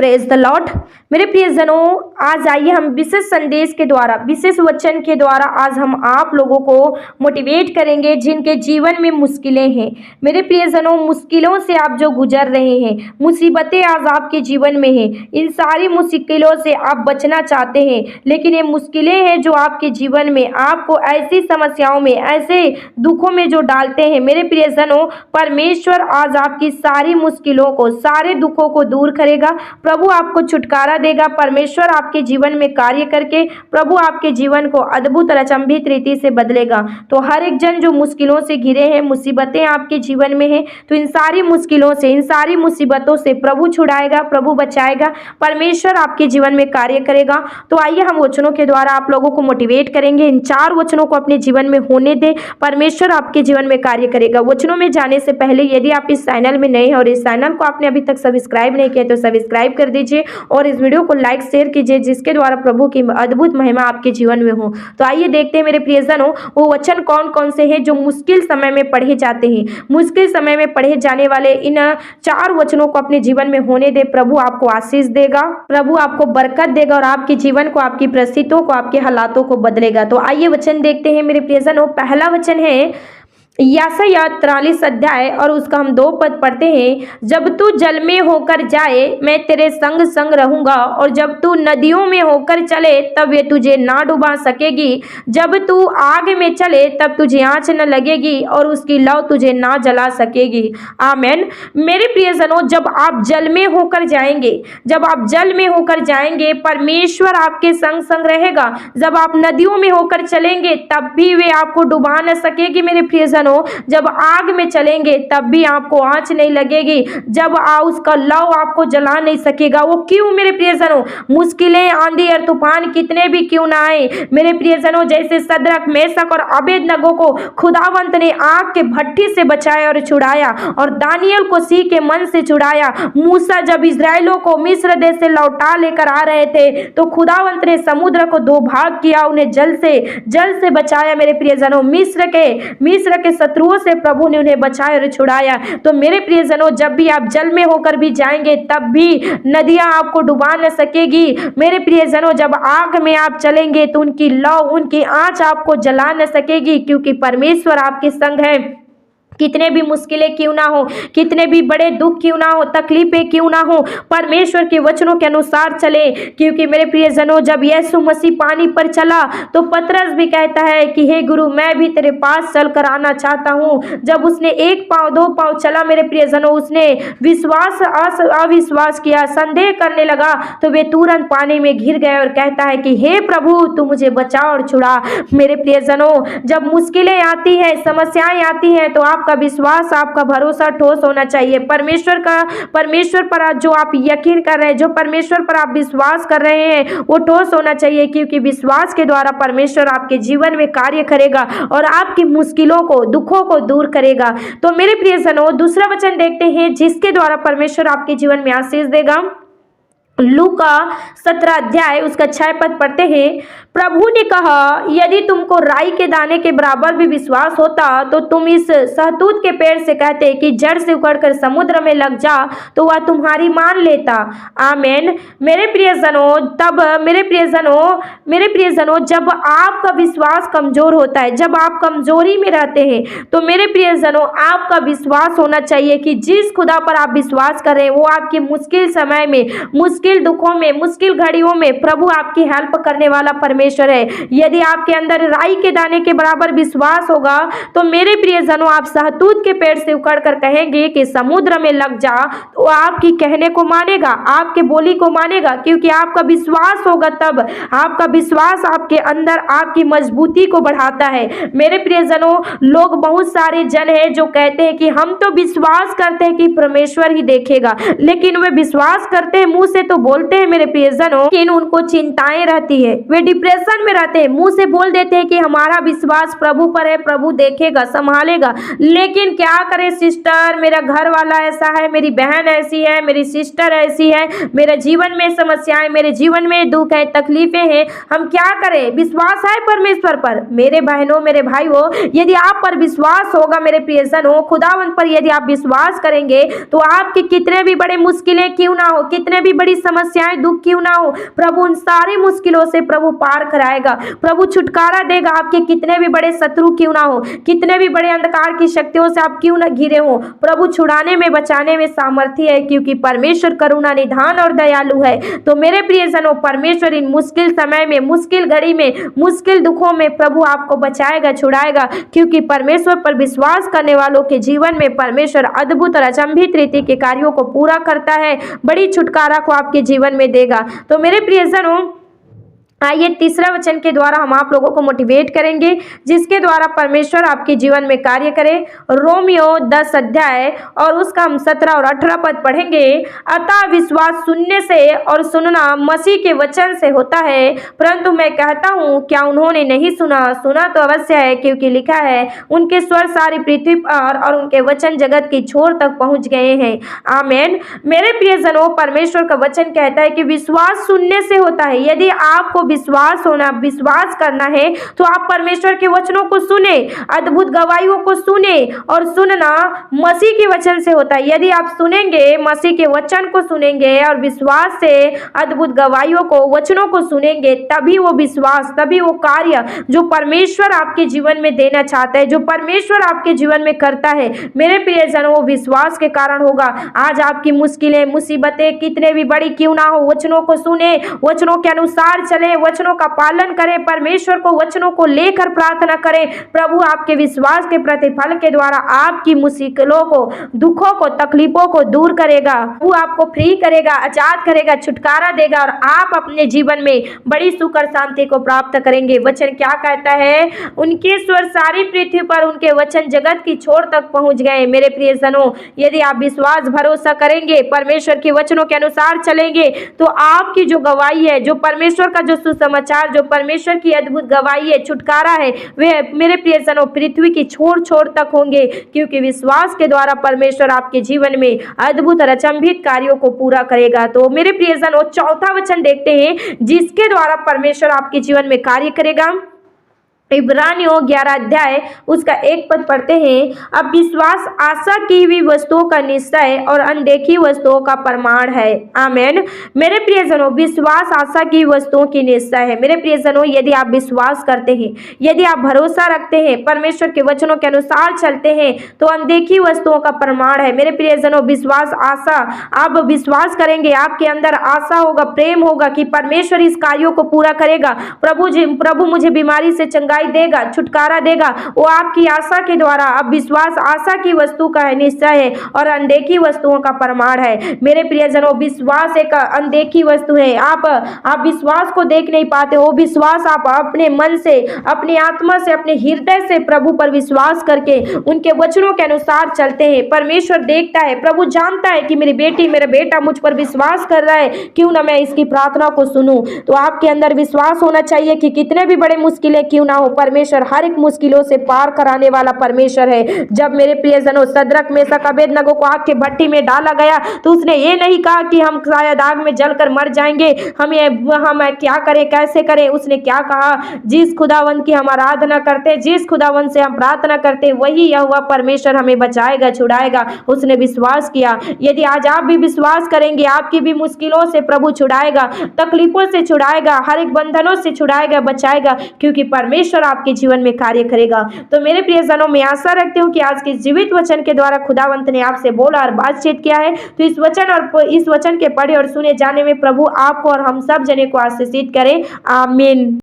Praise the Lord. मेरे प्रियजनों, आज आइए हम विशेष संदेश के द्वारा, विशेष वचन के द्वारा आज हम आप लोगों को मोटिवेट करेंगे जिनके जीवन में मुश्किलें हैं। मेरे प्रियजनों, मुश्किलों से आप जो गुजर रहे हैं, मुसीबतें आज आपके जीवन में हैं, इन सारी मुश्किलों से आप बचना चाहते हैं, लेकिन ये मुश्किलें हैं जो आपके जीवन में आपको ऐसी समस्याओं में, ऐसे दुखों में जो डालते हैं। मेरे प्रियजनों, परमेश्वर आज आपकी सारी मुश्किलों को, सारे दुखों को दूर करेगा। प्रभु आपको छुटकारा देगा। परमेश्वर आपके जीवन में कार्य करके प्रभु आपके जीवन को अद्भुत और अचंभित रीति से बदलेगा। तो हर एक जन जो मुश्किलों से घिरे हैं, मुसीबतें आपके जीवन में हैं, तो इन सारी मुश्किलों से, इन सारी मुसीबतों से प्रभु छुड़ाएगा, प्रभु बचाएगा, परमेश्वर आपके जीवन में कार्य करेगा। तो आइए हम वचनों के द्वारा आप लोगों को मोटिवेट करेंगे। इन 4 वचनों को अपने जीवन में होने दे, परमेश्वर आपके जीवन में कार्य करेगा। वचनों में जाने से पहले यदि आप इस चैनल में नए हैं और इस चैनल को आपने अभी तक सब्सक्राइब नहीं किया तो सब्सक्राइब कर दीजिए और इस वीडियो को लाइक शेयर कीजिए, जिसके द्वारा प्रभु की अद्भुत महिमा आपके जीवन में हो। तो आइए देखते हैं मेरे प्रियजनों, वो वचन कौन कौन से हैं जो मुश्किल समय में पढ़े जाते हैं। मुश्किल समय में पढ़े जाने वाले इन 4 वचनों को अपने जीवन में होने दे। प्रभु आपको आशीष देगा, प्रभु आपको बरकत देगा और आपके जीवन को, आपकी परिस्थितियों को, आपके हालातों को बदलेगा। तो आइए वचन देखते हैं मेरे प्रियजनों। पहला वचन है यशायाह 43 अध्याय और उसका हम 2 पद पढ़ते हैं। जब तू जल में होकर जाए मैं तेरे संग संग रहूंगा, और जब तू नदियों में होकर चले तब वे तुझे ना डुबा सकेगी। जब तू आग में चले तब तुझे आँच न लगेगी और उसकी लौ तुझे ना जला सकेगी। आमेन। मेरे प्रियजनों, जब आप जल में होकर जाएंगे, जब आप जल में होकर जाएंगे, परमेश्वर आपके संग संग रहेगा। जब आप नदियों में होकर चलेंगे तब भी वे आपको डुबा न सकेगी। मेरे प्रियजनों, जब आग में चलेंगे तब भी आपको आंच नहीं लगेगी, जब उसका लौ आपको जला नहीं सकेगा। वो क्यों मेरे प्रियजनों? मुश्किलें, आंधी और तूफान कितने भी क्यों ना आए मेरे प्रियजनों, जैसे सदरक, मेशक और अबेदनगो को खुदावंत ने आग के भट्ठी से बचाया और छुड़ाया, और दानियल को सिंह के मन से छुड़ाया। मूसा जब इस्राएलियों को मिस्र देश से लौटा लेकर आ रहे थे तो खुदावंत ने समुद्र को 2 भाग किया, उन्हें जल से बचाया। मेरे प्रियजनों, मिस्र के शत्रुओं से प्रभु ने उन्हें बचाया और छुड़ाया। तो मेरे प्रियजनों, जब भी आप जल में होकर भी जाएंगे तब भी नदियां आपको डुबा न सकेगी। मेरे प्रियजनों, जब आग में आप चलेंगे तो उनकी लौ, उनकी आंच आपको जला न सकेगी, क्योंकि परमेश्वर आपके संग है। कितने भी मुश्किलें क्यों ना हो, कितने भी बड़े दुख क्यों ना हो, तकलीफें क्यों ना हो, परमेश्वर के वचनों के अनुसार चले। क्योंकि मेरे प्रियजनों, जब यीशु मसीह पानी पर चला तो पतरस भी कहता है कि हे गुरु, मैं भी तेरे पास चलकर आना चाहता हूँ। जब उसने 1 पाँव 2 पाँव चला मेरे प्रियजनों, उसने अविश्वास किया, संदेह करने लगा, तो वे तुरंत पानी में घिर गए और कहता है कि हे प्रभु, तू मुझे बचा और छुड़ा। मेरे प्रियजनों, जब मुश्किलें आती हैं, समस्याएं आती हैं, तो आपका विश्वास, आपका भरोसा ठोस होना चाहिए। परमेश्वर पर जो आप यकीन कर रहे हैं, जो परमेश्वर पर आप विश्वास कर रहे हैं, वो ठोस होना चाहिए, क्योंकि विश्वास के द्वारा परमेश्वर आपके जीवन में कार्य करेगा और आपकी मुश्किलों को, दुखों को दूर करेगा। तो मेरे प्रियजनों, दूसरा वचन देखते हैं जिसके द्वारा परमेश्वर आपके जीवन में आशीष देगा। लूका 17 अध्याय उसका 6 पद पढ़ते हैं। प्रभु ने कहा, यदि तुमको राई के दाने के बराबर भी विश्वास होता तो तुम इस सहतूत के पेड़ से कहते कि जड़ से उखड़कर समुद्र में लग जा, तो वह तुम्हारी मान लेता। आमेन। मेरे प्रियजनों, जब आपका विश्वास कमजोर होता है, जब आप कमजोरी में रहते हैं, तो मेरे प्रियजनों, आपका विश्वास होना चाहिए कि जिस खुदा पर आप विश्वास कर रहे हैं, वो आपके मुश्किल समय में, मुश्किल दुखों में, मुश्किल घड़ियों में प्रभु आपकी हेल्प करने वाला परमेश्वर है। यदि आपके अंदर राई के दाने के बराबर विश्वास होगा तो मेरे प्रियजनों, आप सहतूत के पेड़ से उखड़कर कहेंगे कि समुद्र में लग जा, तो आपकी कहने को मानेगा, आपके बोली को मानेगा, क्योंकि आपका विश्वास होगा। तब आपका विश्वास आपके अंदर आपकी मजबूती को बढ़ाता है। मेरे प्रियजनों, लोग बहुत सारे जन हैं जो कहते हैं कि हम तो विश्वास करते हैं कि परमेश्वर ही देखेगा, लेकिन वे विश्वास करते हैं, मुंह से तो बोलते हैं मेरे प्रियजनों, लेकिन उनको चिंताएं रहती है, वे डिप्रेशन में रहते हैं, मुंह से बोल देते हैं कि हमारा विश्वास प्रभु पर है, प्रभु देखेगा, संभालेगा, लेकिन क्या करें सिस्टर, मेरा घर वाला ऐसा है, मेरी बहन ऐसी है, मेरी सिस्टर ऐसी है, मेरे जीवन में समस्याएं, मेरे जीवन में दुख है, तकलीफें हैं, हम क्या करें? विश्वास है परमेश्वर पर। मेरे बहनों, मेरे भाइयों, यदि आप पर विश्वास होगा मेरे प्रियजनों, खुदावंत पर यदि आप विश्वास करेंगे तो आपकी कितने भी बड़ी मुश्किलें क्यों ना हो, कितने भी बड़ी समस्याएं दुख क्यों ना हो, प्रभु उन सारी मुश्किलों से प्रभु पार कराएगा, प्रभु छुटकारा देगा। आपके कितने भी बड़े शत्रु क्यों ना हो, कितने भी बड़े अंधकार की शक्तियों से आप क्यों ना घिरे हो, प्रभु छुड़ाने में बचाने में सामर्थ्य है, क्योंकि परमेश्वर करुणा निधान और दयालु है। तो मेरे प्रियजनों, परमेश्वर इन मुश्किल समय में, मुश्किल घड़ी में, मुश्किल दुखों में प्रभु आपको बचाएगा, छुड़ाएगा, क्योंकि परमेश्वर पर विश्वास करने वालों के जीवन में परमेश्वर अद्भुत और अचंभित रीति के कार्यों को पूरा करता है, बड़ी छुटकारा को आपके जीवन में देगा। तो मेरे प्रियजनों, आइए तीसरा वचन के द्वारा हम आप लोगों को मोटिवेट करेंगे, जिसके द्वारा परमेश्वर आपके जीवन में कार्य करे। रोमियो 10 अध्याय और उसका हम 17 और 18 पद पढ़ेंगे। अतः विश्वास सुनने से और सुनना मसीह के वचन से होता है, परंतु मैं कहता हूँ क्या उन्होंने नहीं सुना? सुना तो अवश्य है, क्योंकि लिखा है उनके स्वर सारी पृथ्वी पर और उनके वचन जगत की छोर तक पहुंच गए हैं। आमीन। मेरे प्रियजनों, परमेश्वर का वचन कहता है कि विश्वास सुनने से होता है। यदि आपको विश्वास करना है तो आप परमेश्वर के वचनों को सुने, अद्भुत गवाहियों को सुने, और सुनना मसीह के वचन से होता है। यदि आप सुनेंगे, मसीह के वचन को सुनेंगे और विश्वास से अद्भुत गवाहियों को, वचनों को सुनेंगे, तभी वो विश्वास, तभी वो कार्य जो परमेश्वर आपके जीवन में देना चाहता है, जो परमेश्वर आपके जीवन में करता है, मेरे प्रियजनों, वो विश्वास के कारण होगा। आज आपकी मुश्किलें, मुसीबतें कितने भी बड़ी क्यों ना हो, वचनों को सुने, वचनों के अनुसार चले, वचनों का पालन करें, परमेश्वर को वचनों को लेकर प्रार्थना करें। प्रभु आपके विश्वास के प्रतिफल के द्वारा आपकी मुश्किलों को, दुखों को, तकलीफों को दूर करेगा। वो आपको फ्री करेगा, आजाद करेगा, छुटकारा देगा, और आप अपने जीवन में बड़ी सुख और शांति को प्राप्त करेंगे। वचन क्या कहता है? उनके स्वर सारी पृथ्वी पर, उनके वचन जगत की छोर तक पहुंच गए। मेरे प्रियजनों, यदि आप विश्वास भरोसा करेंगे, परमेश्वर के वचनों के अनुसार चलेंगे, तो आपकी जो गवाही है, जो परमेश्वर का जो सुसमाचार, जो परमेश्वर की अद्भुत गवाही है, छुटकारा है, वे मेरे प्रियजनों पृथ्वी की छोर छोर तक होंगे, क्योंकि विश्वास के द्वारा परमेश्वर आपके जीवन में अद्भुत और अचंभित कार्यों को पूरा करेगा। तो मेरे प्रियजनों, चौथा वचन देखते हैं, जिसके द्वारा परमेश्वर आपके जीवन में कार्य करेगा। इब्रानियों 11 अध्याय उसका 1 पद पढ़ते हैं। अब विश्वास आशा की हुई वस्तुओं का निश्चय और अनदेखी वस्तुओं का प्रमाण है। आमीन। मेरे प्रियजनों, विश्वास आशा की वस्तुओं की निश्चय है। मेरे प्रियजनों, यदि आप विश्वास करते हैं, यदि आप भरोसा रखते हैं, परमेश्वर के वचनों के अनुसार चलते हैं, तो अनदेखी वस्तुओं का प्रमाण है। मेरे प्रियजनों, विश्वास आशा, आप विश्वास करेंगे, आपके अंदर आशा होगा, प्रेम होगा कि परमेश्वर इस कार्यों को पूरा करेगा। प्रभु मुझे बीमारी से चंगाई देगा, छुटकारा देगा। वो आपकी आशा के द्वारा, अब विश्वास आशा की वस्तु का है, निश्चय है, और अनदेखी वस्तुओं का प्रमाण है। मेरे प्रियजनों, विश्वास एक अनदेखी वस्तु है। आप विश्वास को देख नहीं पाते हो। विश्वास आप अपने मन से, अपनी आत्मा से, अपने हृदय से प्रभु पर विश्वास करके उनके वचनों के अनुसार चलते हैं। परमेश्वर देखता है, प्रभु जानता है कि मेरी बेटी, मेरा बेटा मुझ पर विश्वास कर रहा है, क्यों ना मैं इसकी प्रार्थना को सुनूं। तो आपके अंदर विश्वास होना चाहिए कि कितने भी बड़े मुश्किलें क्यों ना हो, परमेश्वर हर एक मुश्किलों से पार कराने वाला परमेश्वर है। जब मेरे प्रियजनों शद्रक, मेशक, अबेदनगो को आग के भट्टी में डाला गया, तो उसने ये नहीं कहा कि हम शायद आग में जलकर मर जाएंगे, हम क्या करें, कैसे करें। उसने क्या कहा? जिस खुदावन की हम आराधना करते, जिस खुदावन से हम प्रार्थना करते, वही यहोवा परमेश्वर हमें बचाएगा, छुड़ाएगा। उसने विश्वास किया। यदि आज आप भी विश्वास करेंगे, आपकी भी मुश्किलों से प्रभु छुड़ाएगा, तकलीफों से छुड़ाएगा, हर एक बंधनों से छुड़ाएगा, बचाएगा, क्योंकि परमेश्वर आपके जीवन में कार्य करेगा। तो मेरे प्रियजनों, मैं आशा रखती हूँ कि आज के जीवित वचन के द्वारा खुदावंत ने आपसे बोला और बातचीत किया है। तो इस वचन के पढ़े और सुने जाने में प्रभु आपको और हम सब जने को आशीषित करें। आमीन।